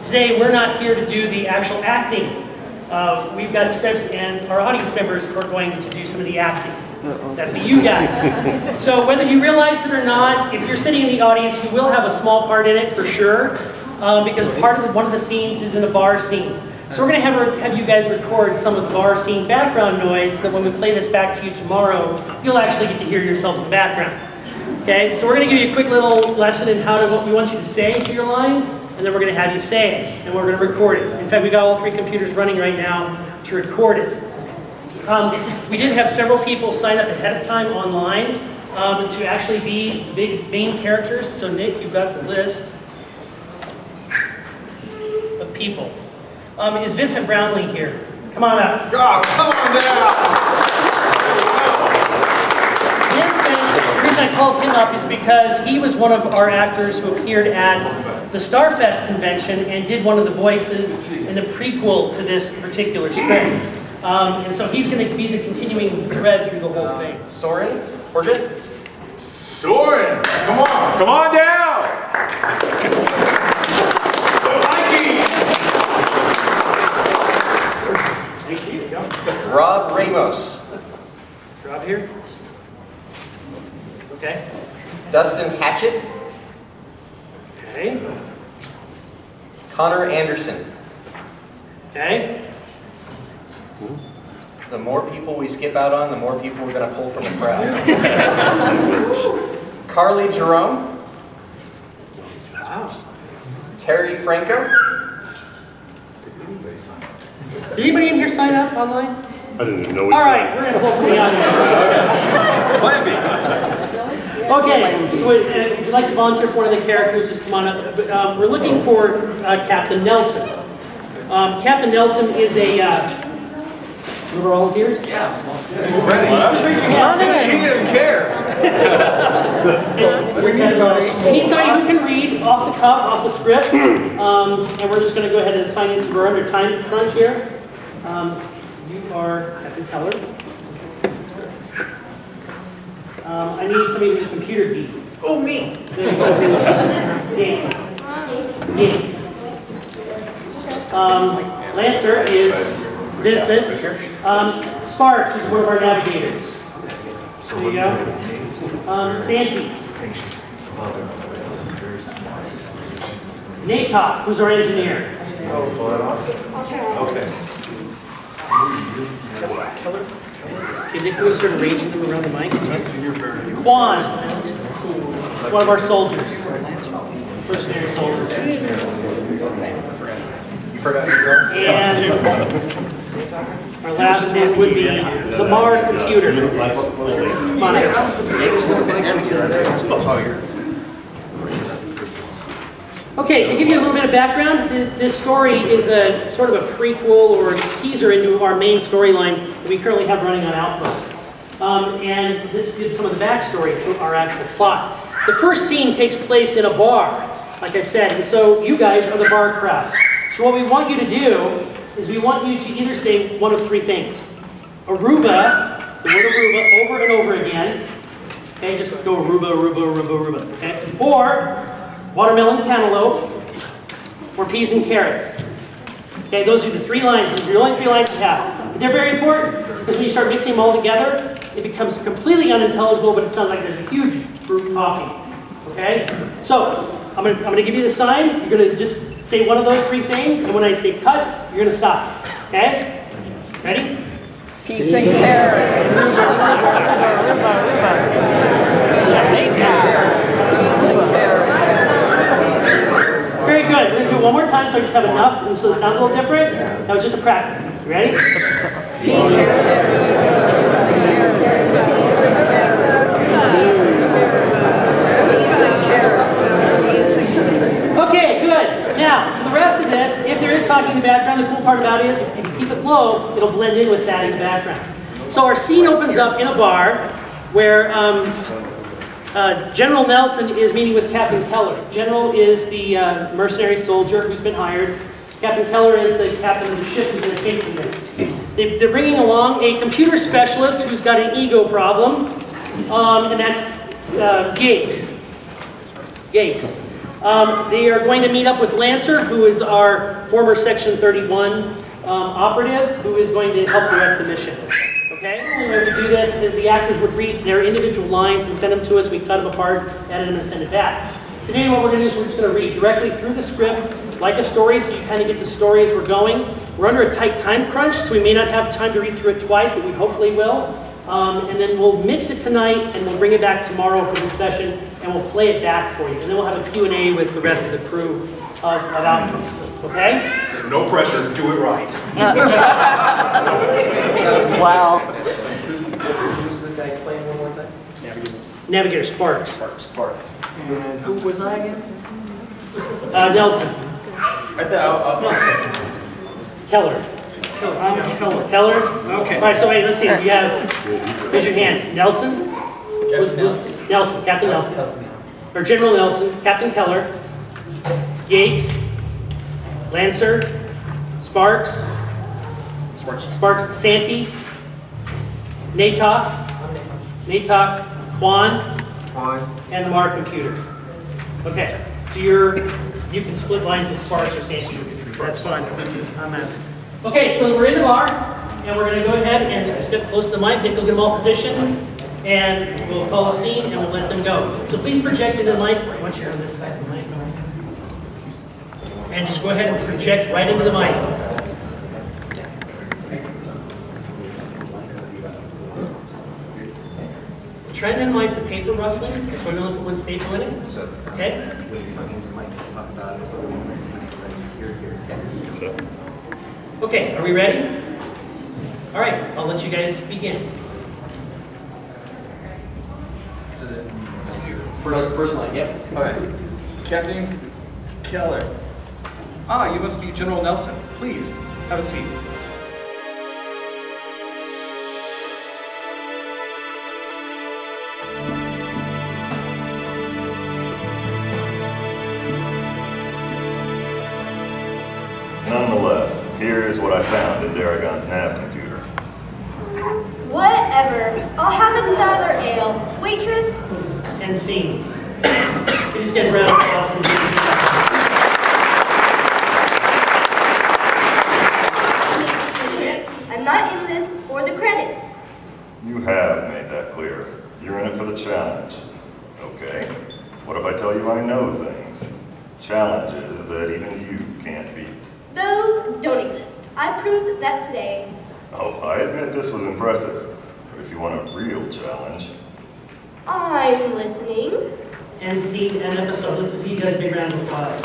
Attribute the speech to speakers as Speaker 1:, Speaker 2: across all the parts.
Speaker 1: today we're not here to do the actual acting. We've got scripts and our audience members are going to do some of the acting. That's for you guys. So whether you realize it or not, if you're sitting in the audience, you will have a small part in it for sure, because one of the scenes is in a bar scene. So we're going to have you guys record some of the bar scene background noise, that when we play this back to you tomorrow, you'll actually get to hear yourselves in the background. Okay, so we're going to give you a quick little lesson in what we want you to say for your lines, and then we're going to have you say it, and we're going to record it. In fact, we've got all 3 computers running right now to record it. We did have several people sign up ahead of time online to actually be the big main characters. So Nick, you've got the list of people. Is Vincent Brownlee here? Come on up.
Speaker 2: Oh, come on down!
Speaker 1: The reason I called him up is because he was one of our actors who appeared at the Starfest convention and did one of the voices in the prequel to this particular script. And so he's going to be the continuing thread through the whole thing.
Speaker 3: Soren? Orchid?
Speaker 2: Soren! Come on! Come on down!
Speaker 1: Thank you.
Speaker 3: Rob Ramos.
Speaker 1: Rob here? Okay.
Speaker 3: Dustin Hatchett.
Speaker 1: Okay.
Speaker 3: Connor Anderson.
Speaker 1: Okay.
Speaker 3: The more people we skip out on, the more people we're going to pull from the crowd. Carly Jerome.
Speaker 1: Wow.
Speaker 3: Terry Franco.
Speaker 1: Did anybody in here sign up online?
Speaker 4: I didn't even know.
Speaker 1: All right, we're going to pull from the audience. Okay, so if you'd like to volunteer for one of the characters, just come on up. We're looking for Captain Nelson. Captain Nelson is a... You volunteers?
Speaker 2: Yeah. Ready? He doesn't care.
Speaker 1: We need somebody who can read off the cuff, off the script. And we're just going to go ahead and sign in some under time crunch here. You are Captain Keller. I need somebody who's computer geek.
Speaker 2: Oh, me.
Speaker 1: Gates. Gates. Lancer is Vincent. Sparks is one of our navigators. There you go. Santi. Natok, who's our engineer.
Speaker 2: Okay.
Speaker 1: Can Nick do a certain range from around the mics? Quan, one of our soldiers. Mercenary soldiers.
Speaker 2: You forgot your girl?
Speaker 1: And our last one would be the Mars computer. Come on in. Okay, to give you a little bit of background, this story is a sort of a prequel or a teaser into our main storyline that we currently have running on Outpost. And this gives some of the backstory to our actual plot. The first scene takes place in a bar, like I said, and so you guys are the bar crowd. So what we want you to do is we want you to either say one of 3 things. Aruba, the word Aruba, over and over again. Okay, just go Aruba, Aruba, Aruba, Aruba. Okay? Or watermelon, cantaloupe, or peas and carrots. Okay, those are the 3 lines. Those are the only 3 lines you have. But they're very important, because when you start mixing them all together, it becomes completely unintelligible, but it sounds like there's a huge group talking. Okay? So, I'm gonna give you the sign. You're gonna just say one of those 3 things, and when I say cut, you're gonna stop. Okay? Ready?
Speaker 5: Peas and carrots.
Speaker 1: Very good. We're gonna do it one more time, so I just have enough, and so it sounds a little different. That was just a practice. You ready?
Speaker 5: Peas and
Speaker 1: Okay, good. Now, for the rest of this, if there is talking in the background, the cool part about it is if you keep it low, it'll blend in with that in the background. So our scene opens up in a bar where General Nelson is meeting with Captain Keller. General is the mercenary soldier who's been hired. Captain Keller is the captain of the ship who's going to take them. They're bringing along a computer specialist who's got an ego problem, and that's Gates. Gates. They are going to meet up with Lancer, who is our former Section 31 operative, who is going to help direct the mission. Okay? The way we do this is the actors would read their individual lines and send them to us. We cut them apart, edit them, and send it back. Today what we're going to do is we're just going to read directly through the script like a story, so you kind of get the story as we're going. We're under a tight time crunch, so we may not have time to read through it twice, but we hopefully will. And then we'll mix it tonight, and we'll bring it back tomorrow for this session, and we'll play it back for you. And then we'll have a Q&A with the rest of the crew of Outpost. Okay?
Speaker 2: No pressure, do it right.
Speaker 5: Wow.
Speaker 3: Who's the guy playing one more time?
Speaker 1: Navigator Sparks.
Speaker 3: Sparks. And who was I again?
Speaker 1: Nelson.
Speaker 3: Right there.
Speaker 1: Keller. Keller? Okay. All right, so wait, let's see. You have, raise your hand. Nelson? Nelson, Captain Nelson. Or General Nelson, Captain Keller, Yates, Lancer, Sparks, Santee, Natok, Quan, and the Mar computer. Okay, so you can split lines with Sparks or Santee. That's fine. Okay, so we're in the bar, and we're going to go ahead and step close to the mic. They'll get them all positioned, and we'll call a scene, and we'll let them go. So please project into the mic. Once you're on this side of the mic, and just go ahead and project right into the mic. Try to minimize the paper rustling, so we're going to put one staple in it. Okay? Okay, are we ready? All right, I'll let you guys begin.
Speaker 3: First line, yep.
Speaker 4: All right. Captain Keller. Ah, you must be General Nelson. Please, have a seat.
Speaker 6: Nonetheless, here is what I found in Daragon's nav computer.
Speaker 7: Whatever. I'll have another ale. Waitress?
Speaker 1: And scene. Give these guys a round of applause.
Speaker 7: I'm not in this for the credits.
Speaker 6: You have made that clear. You're in it for the challenge. Okay. What if I tell you I know things? Challenges that even you can't beat.
Speaker 7: Those don't exist. I proved that today.
Speaker 6: Oh, I admit this was impressive. But if you want a real challenge...
Speaker 7: I'm listening.
Speaker 1: And scene and episode. Let's see you guys big round of applause.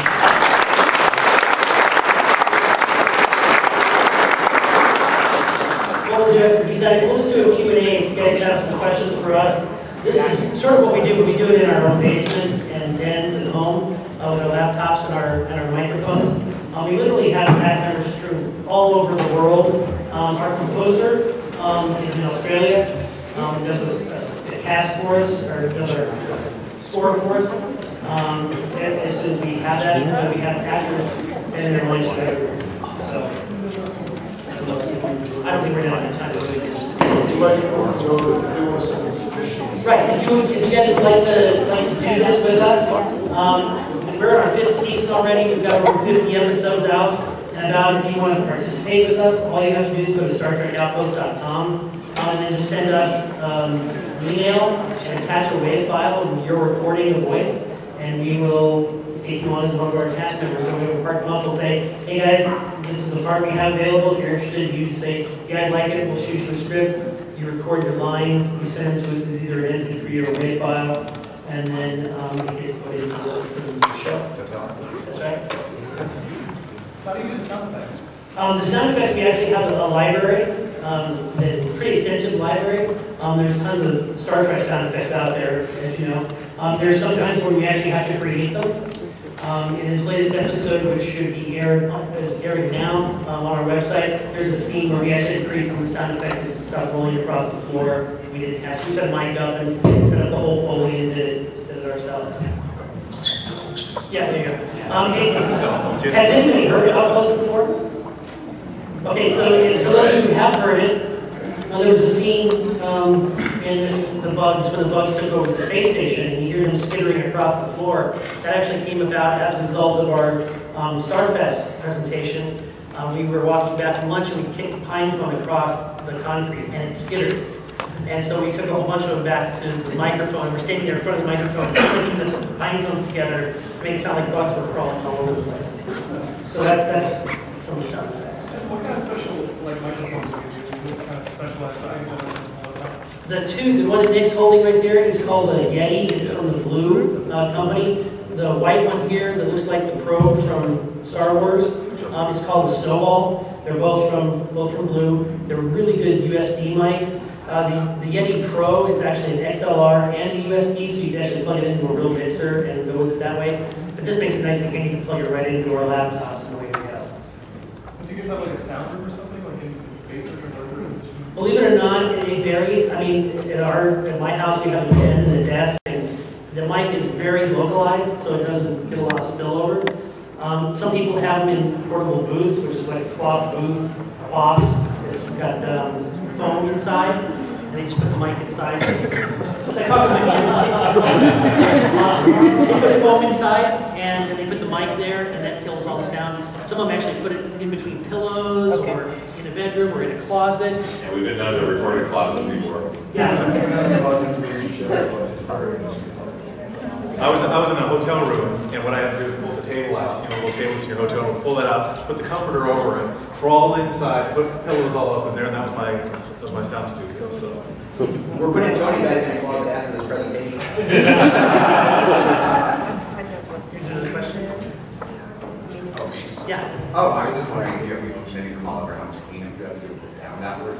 Speaker 1: What we'll do after these guys, we'll just do a Q&A if you guys have some questions for us. This is sort of what we do. We do it in our own basements and dens and home with our laptops and our microphones. We literally have cast members strewn all over the world. Our composer is in Australia. Does a cast for us, or does our score for us. As soon as we have that, we have actors sending their lines to everyone. So, I don't think we're going to have time to do this. Right, if you guys would like to do this with us, we're in our 5th season already. We've got over 50 episodes out. And if you want to participate with us, all you have to do is go to StarTrekOutpost.com and then just send us an email and attach a WAV file of your recording of voice, and we will take you on as one of our cast members. So we'll park them up. We'll say, hey guys, this is the part we have available. If you're interested, you just say, yeah, I'd like it. We'll shoot you a script. You record your lines. You send them to us as either an MP3 or a WAV file, and then it gets put into the show.
Speaker 4: That's all.
Speaker 1: That's right.
Speaker 4: So how do you do the sound effects?
Speaker 1: The sound effects, we actually have a library, a pretty extensive library. There's tons of Star Trek sound effects out there, as you know. There's some times where we actually have to create them. In this latest episode, which should be airing now on our website, there's a scene where we actually create some of the sound effects and stuff rolling across the floor. We didn't have, we set a mic up and set up the whole Foley and did it ourselves. Yeah, there you go. Has anybody heard of Outpost before? Okay, so for those of you who have heard it, there was a scene in in the bugs, when the bugs took over the space station, and you hear them skittering across the floor. That actually came about as a result of our Starfest presentation. We were walking back from lunch and we kicked a pine cone across the concrete and it skittered. And so we took a whole bunch of them back to the microphone, and we're standing there in front of the microphone, clicking the pine cones together to make it sound like bugs were crawling all over the place. So that's some of the sound effects.
Speaker 4: What kind of special microphones do you use? What kind of specialized things?
Speaker 1: The one that Nick's holding right there is called a Yeti. It's from the Blue company. The white one here that looks like the probe from Star Wars is called the Snowball. They're both from Blue. They're really good USB mics. The Yeti Pro is actually an XLR and a USB, so you can actually plug it into a real mixer and go with it that way. But this makes it nice and handy to plug it right into our laptops and away we go.
Speaker 4: Do you guys have like a sound room or something, like in the space room or
Speaker 1: Believe it or not, it varies. I mean, at my house we have a pen and a desk, and the mic is very localized, so it doesn't get a lot of spillover. Some people have them in portable booths, which is like a cloth booth box. It's got foam inside, and they just put the mic inside. It's like talking to my hands. They put foam inside, and they put the mic there, and that kills all the sound. Some of them actually put it in between pillows, or in a bedroom, or in a closet.
Speaker 8: And we've been known to record in closets before.
Speaker 1: Yeah.
Speaker 2: I was in a hotel room, and what I had to do was pull the table out, little tables in your hotel room, pull that out, put the comforter over it, crawl inside, put pillows all up in there, and that was my sound studio. So
Speaker 3: We're putting Tony back in the closet after this presentation.
Speaker 1: Here's another question. Yeah.
Speaker 9: Oh, I was just wondering if you have people submitting from all over how much cleanup you have to do with the sound afterwards.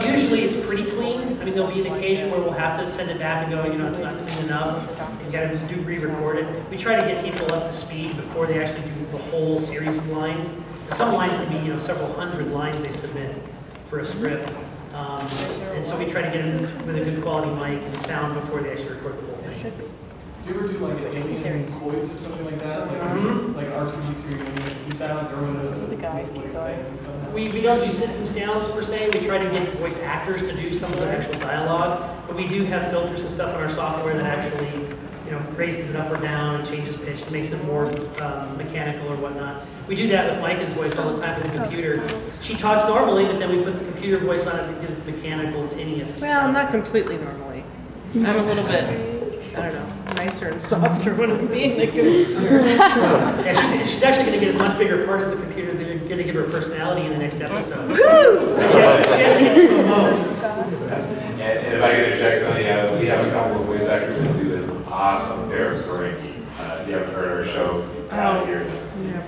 Speaker 1: Usually it's pretty clean. I mean, there'll be an occasion where we'll have to send it back and go, it's not clean enough. You got to re-record it. We try to get people up to speed before they actually do the whole series of lines. Some lines can be, several hundred lines they submit for a script. And so we try to get them with a good quality mic and sound before they actually record the whole thing.
Speaker 4: Do you ever do like an alien voice or something like that? Like R2D2 system sounds or one of those voice things?
Speaker 1: We don't do system sounds per se. We try to get voice actors to do some of the actual dialogue. But we do have filters and stuff in our software that actually, raises it up or down and changes pitch, makes it more mechanical or whatnot. We do that with Micah's voice all the time with the computer. She talks normally, but then we put the computer voice on it because it's mechanical, tinny.
Speaker 5: Well, not completely normally. I'm a little bit, I don't know, nicer and softer when I'm being the computer.
Speaker 1: Yeah, she's actually going to get a much bigger part as the computer. They're going to give her personality in the next episode.
Speaker 5: Woo!
Speaker 1: She actually gets to promote.
Speaker 8: And if I could interject, we have a couple of voice actors that do an awesome pair of Ferengi. If you haven't heard our show out here.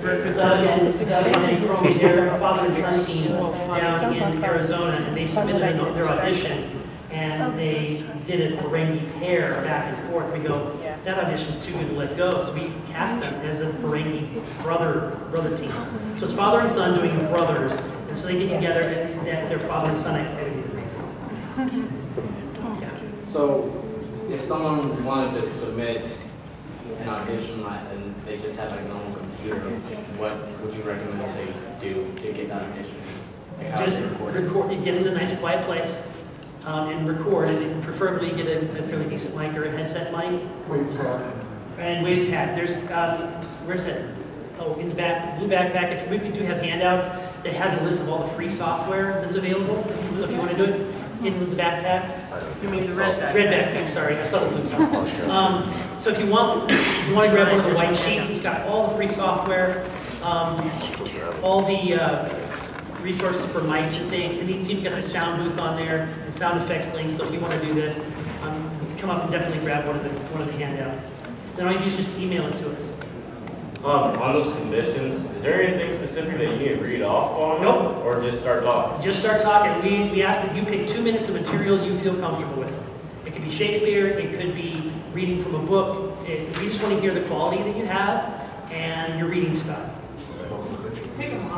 Speaker 1: Doug and Cromie, they're a father and son team down in Arizona, and they submitted their audition, and they did a Ferengi pair back and forth. We go, that audition's too good to let go, so we cast them as a Ferengi brother team. So it's father and son doing brothers, and so they get together, and that's their father and son activity.
Speaker 10: So, if someone wanted to submit an audition and they just have a normal computer, what would you recommend that they do to get that audition? Like how
Speaker 1: Just
Speaker 10: to record it?
Speaker 1: get in a nice quiet place and record, and preferably get a fairly decent mic or a headset mic. And wave pack. There's, where's that? Oh, in the back, blue backpack. If we do have handouts that has a list of all the free software that's available. So if you want to do it in the backpack.
Speaker 5: You mean the red backpack?
Speaker 1: Red backpack, sorry, I saw the blue top. So if you want to grab one of the white sheets, it's got all the free software, all the resources for mics and things, and it's even got the sound booth on there and sound effects links. So if you want to do this, come up and definitely grab one of the handouts. Then all you do is just email it to us.
Speaker 11: On those submissions, is there anything specific that you need to read off on?
Speaker 1: Nope.
Speaker 11: Or just start talking?
Speaker 1: Just start talking. We ask that you pick 2 minutes of material you feel comfortable with. It could be Shakespeare, it could be reading from a book. We just want to hear the quality that you have and your reading style.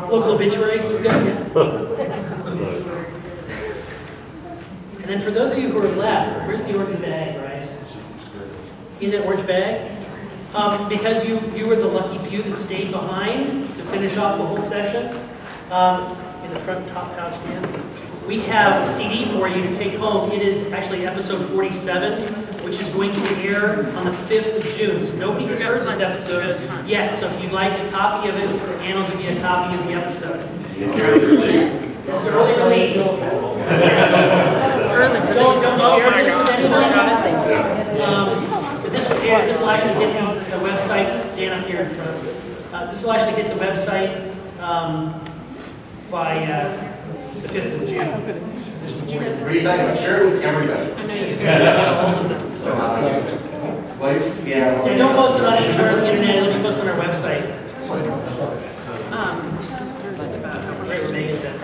Speaker 1: Local obituaries is good, yeah. And then for those of you who are left, where's the orange bag, Bryce? In that orange bag? Because you were the lucky few that stayed behind to finish off the whole session, in the front top pouch, Dan. We have a CD for you to take home. It is actually episode 47, which is going to air on the 5th of June. So nobody has heard this episode yet. So if you'd like a copy of it, Ann will give you a copy of the episode.
Speaker 8: Early release.
Speaker 1: It's early release. Don't share this with anyone. But this will actually hit the website. Dan, up here in front. This will actually hit the website by the 5th of June.
Speaker 9: What are you talking about? Share it with everybody.
Speaker 1: Yeah, don't post it on the internet, let me post it on our website.
Speaker 5: That's about how
Speaker 1: Right where Megan's at.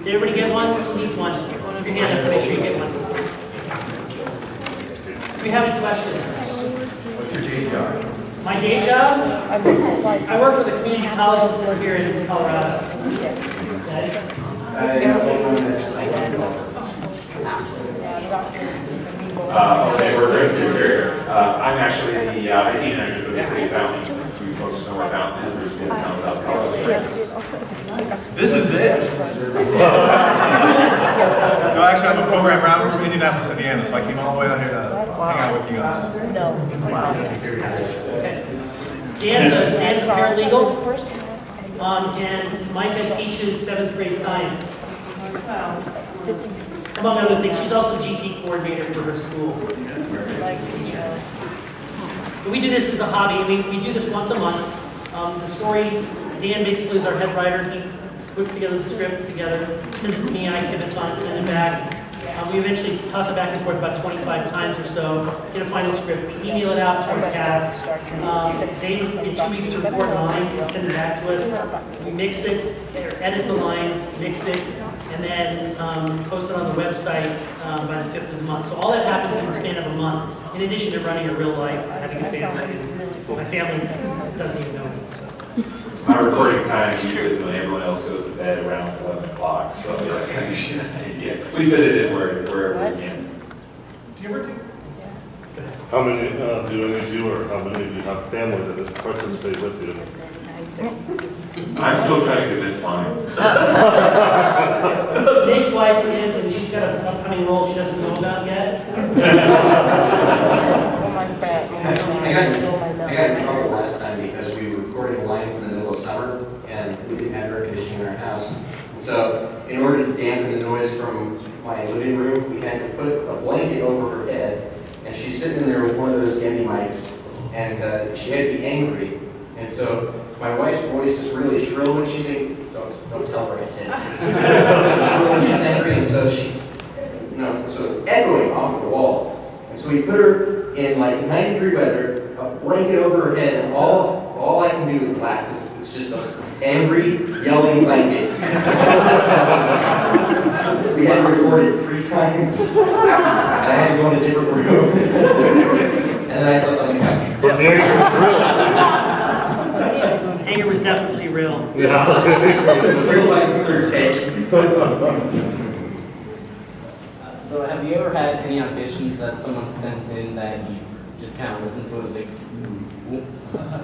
Speaker 1: Did everybody get one? Who needs one? Just put your hand up to make sure you get one. Do we have any questions?
Speaker 9: What's your day job?
Speaker 1: My day job? I work for the community college system here in Colorado.
Speaker 8: Okay, we're very superior. I'm actually the IT manager for the city of Fountain. You folks know where Fountain is, there's one town south of Colorado Springs.
Speaker 2: This is it. No, actually, I'm a program router from Indianapolis, Indiana, so I came all the way out here to hang out with you guys.
Speaker 1: Dan's a paralegal, and Micah teaches 7th grade science. Among other things, she's also the GT coordinator for her school. But we do this as a hobby. We do this once a month. The story, Dan basically is our head writer. He puts together the script together, sends it to me, I give it on, send it back. We eventually toss it back and forth about 25 times or so, get a final script. We email it out to our cast. They get 2 weeks to record lines and send it back to us. We mix it, or edit the lines, mix it, and then post it on the website by the 5th of the month. So all that happens in the span of a month, in addition to running a real life, having a family. My family doesn't even know me. So.
Speaker 8: My recording time usually is when everyone else goes to bed around 11 o'clock, so yeah, we fit it in wherever we can.
Speaker 2: Do you ever do?
Speaker 11: How many do any of you, or how many of you have family that is part of the same with you?
Speaker 8: I'm still trying to convince mine.
Speaker 1: Nick's wife is, and she's got an upcoming role she doesn't know about yet.
Speaker 9: I got in trouble last time because we were recording lines in the middle of summer and we didn't have air conditioning in our house. So in order to dampen the noise from my living room, we had to put a blanket over her head, and she's sitting there with one of those Yeti mics, and she had to be angry. And so my wife's voice is really shrill when she's angry. Don't tell her I said it. Shrill when she's angry, and so so it's echoing off the walls. And so we put her in like 90-degree weather, a blanket over her head, and all I can do is laugh. It's just an angry, yelling blanket. We had to record it 3 times, and I had to go in a different room. And then I slept on the couch.
Speaker 11: But the anger was real.
Speaker 1: Anger was definitely real.
Speaker 11: Yeah.
Speaker 9: It was real like 3rd take.
Speaker 10: So have you ever had any auditions that someone sent in that you just kind of listened to and like,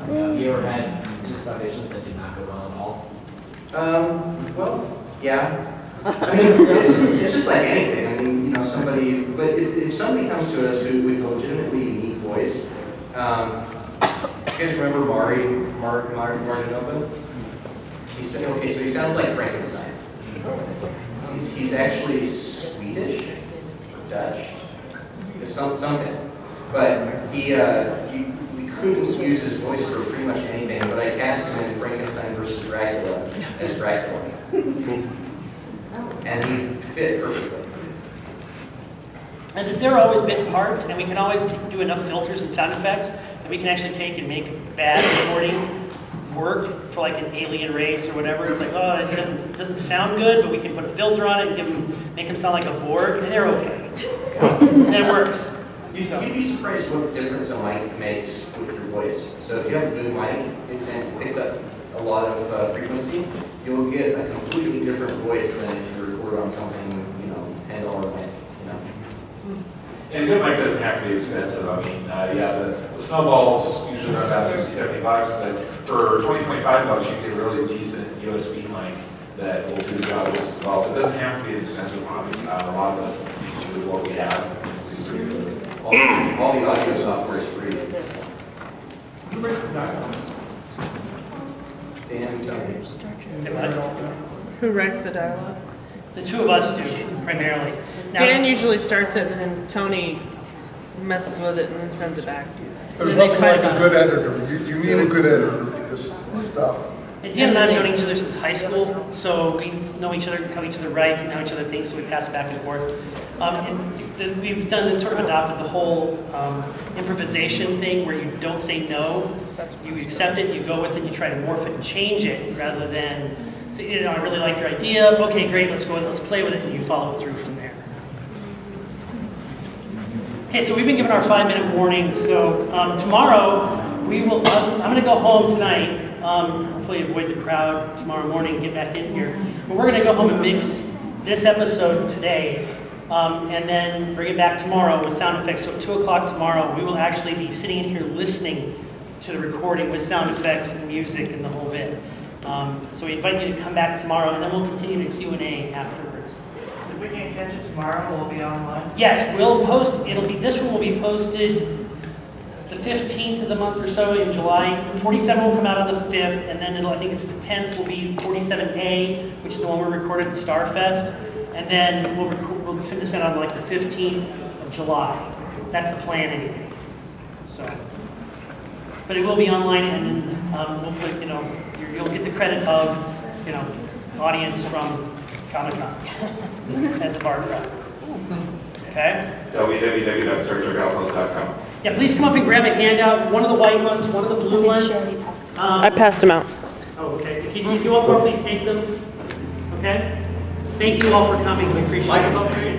Speaker 10: have you ever had just auditions that did not go well at all?
Speaker 9: Well, yeah. I mean, it's just like anything. I mean, but if somebody comes to us with a legitimately unique voice, you guys remember Martin? He said, okay, so he sounds like Frankenstein. He's actually Swedish, Dutch, something. But we couldn't use his voice for pretty much anything, but I cast him in Frankenstein versus Dracula as Dracula. And he fit perfectly.
Speaker 1: And there are always bit parts, and we can always do enough filters and sound effects that we can actually take and make bad recording work for like an alien race or whatever. It's like, oh, it doesn't sound good, but we can put a filter on it and make them sound like a Borg, and they're okay. And it works.
Speaker 9: You'd be surprised what difference a mic makes with your voice. So if you have a good mic, it picks up a lot of frequency, you'll get a completely different voice than if you record on something, $10 mic.
Speaker 8: And a good mic doesn't have to be expensive. I mean, the snowballs usually are about $60, $70, but for $20, $25, you get a really decent USB mic that will do the job just as well. So it doesn't have to be an expensive hobby. A lot of us with what we have. It's pretty good.
Speaker 9: All the audio software is free.
Speaker 4: Who writes the dialogue?
Speaker 9: Dan, Tony.
Speaker 1: Say what?
Speaker 5: Who writes the dialogue?
Speaker 1: The two of us do, primarily. Now,
Speaker 5: Dan usually starts it, and then Tony messes with it and then sends it back.
Speaker 12: There's
Speaker 5: And then they
Speaker 12: nothing like
Speaker 5: fight
Speaker 12: a
Speaker 5: about
Speaker 12: good
Speaker 5: it.
Speaker 12: editor. You need a good editor for this stuff.
Speaker 1: And Dan and I have known each other since high school, so we know each other, how each other writes, and how each other thinks, so we pass back and forth. And we've done sort of adopted the whole improvisation thing where you don't say no, you accept it, you go with it, you try to morph it and change it rather than say, you know, I really like your idea, okay, great, let's go with it, let's play with it, and you follow through from there. Okay, so we've been given our 5-minute warning, so tomorrow we will, I'm going to go home tonight. Hopefully avoid the crowd tomorrow morning and get back in here. But we're going to go home and mix this episode today and then bring it back tomorrow with sound effects. So at 2 o'clock tomorrow, we will actually be sitting in here listening to the recording with sound effects and music and the whole bit. So we invite you to come back tomorrow, and then we'll continue the Q&A afterwards.
Speaker 13: If we can't catch it tomorrow, will it be online?
Speaker 1: Yes, we'll post, this one will be posted the 15th of the month or so in July. 47 will come out on the 5th, and then I think it's the 10th will be 47A, which is the one we recorded at Starfest. And then we'll send this out on like the 15th of July. That's the plan anyway. So, but it will be online, and then we'll put, you'll get the credit of, audience from Comic-Con as a bar crowd. Okay?
Speaker 8: www.StarTrekOutpost.com.
Speaker 1: Yeah, please come up and grab a handout. One of the white ones, one of the blue ones.
Speaker 5: I passed them out.
Speaker 1: Oh, okay. If you want more, please take them. Okay? Thank you all for coming. We appreciate it.